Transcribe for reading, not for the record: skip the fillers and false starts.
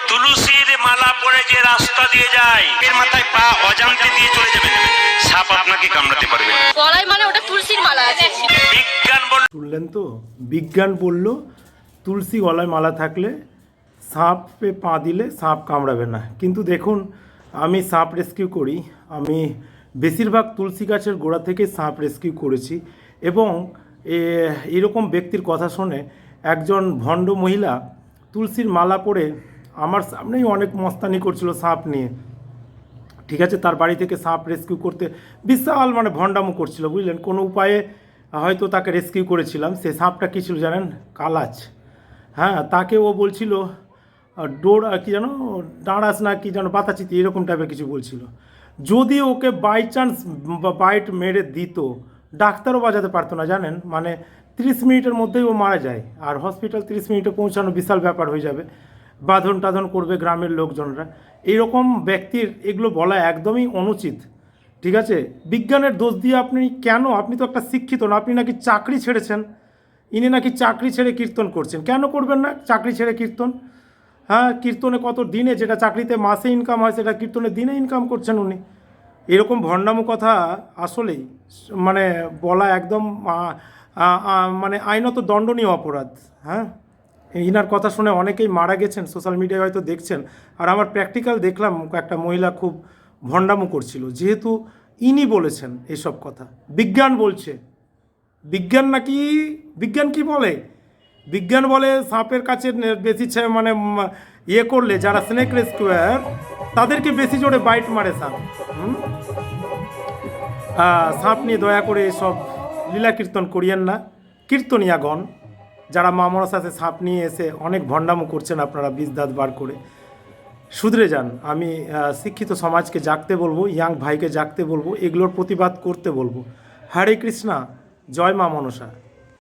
তুলসীর মালা পরে যে রাস্তা দিয়ে যায়, এর মাথায় পা অজান্তে দিয়ে চলে যাবেন, সাপ আপনাকে কামড়াতে পারবে না। গলায় মানে ওটা তুলসীর মালা আছে। বিজ্ঞান বল, শুনলেন তো, বিজ্ঞান বলল তুলসী গলায় মালা থাকলে সাপে পা দিলে সাপ কামড়াবে না। কিন্তু দেখুন, আমি সাপ রেস্কিউ করি, আমি বেশিরভাগ তুলসী গাছের গোড়া থেকে সাপ রেস্কিউ করেছি। এবং এরকম ব্যক্তির কথা শুনে একজন ভণ্ড মহিলা তুলসীর মালা পরে আমার সামনেই অনেক মস্তানি করছিল সাপ নিয়ে। ঠিক আছে, তার বাড়ি থেকে সাপ রেস্কিউ করতে বিশাল মানে ভণ্ডামো করছিল, বুঝলেন। কোনো উপায়ে হয়তো তাকে রেস্কিউ করেছিলাম। সে সাপটা কী ছিল জানেন? কালাচ। হ্যাঁ, তাকে ও বলছিল ডোর কী যেন, ডাঁড়াস না কি যেন, বাতাচিতি এরকম টাইপের কিছু বলছিল। যদি ওকে বাই চান্স বাইট মেরে দিত, ডাক্তারও বাজাতে পারতো না, জানেন। মানে 30 মিনিটের মধ্যেই ও মারা যায়। আর হসপিটাল 30 মিনিটে পৌঁছানো বিশাল ব্যাপার হয়ে যাবে, বাঁধন টাধন করবে গ্রামের লোকজনরা। এইরকম ব্যক্তির এগুলো বলা একদমই অনুচিত। ঠিক আছে, বিজ্ঞানের দোষ দিয়ে আপনি কেন? আপনি তো একটা শিক্ষিত না, আপনি নাকি চাকরি ছেড়েছেন। ইনি নাকি চাকরি ছেড়ে কীর্তন করছেন। কেন করবেন না চাকরি ছেড়ে কীর্তন? হ্যাঁ, কীর্তনে কত দিনে, যেটা চাকরিতে মাসে ইনকাম হয় সেটা কীর্তনে দিনে ইনকাম করছেন উনি। এরকম ভণ্ডামো কথা আসলেই মানে বলা একদম মানে আইনত দণ্ডনীয় অপরাধ। হ্যাঁ, ইনার কথা শুনে অনেকেই মারা গেছেন, সোশ্যাল মিডিয়ায় হয়তো দেখছেন। আর আমার প্র্যাকটিক্যাল দেখলাম, একটা মহিলা খুব ভণ্ডামো করছিল, যেহেতু ইনি বলেছেন এসব কথা। বিজ্ঞান বলছে, বিজ্ঞান নাকি, বিজ্ঞান কি বলে? বিজ্ঞান বলে সাপের কাছে বেশি মানে ইয়ে করলে, যারা স্নেক রেস্কিউয়ার তাদেরকে বেশি জোরে বাইট মারে সাপ। সাপ নিয়ে দয়া করে এসব লীলা কীর্তন করিয়েন না। কীর্তনিয়াগণ যারা মা মনসাতে সাপ নিয়ে এসে অনেক ভণ্ডামো করছেন, আপনারা বীজ দাঁত বার করে শুধরে যান। আমি শিক্ষিত সমাজকে জাগতে বলবো, ইয়াং ভাইকে জাগতে বলবো, এগুলোর প্রতিবাদ করতে বলবো। হরে কৃষ্ণা, জয় মা মনসা।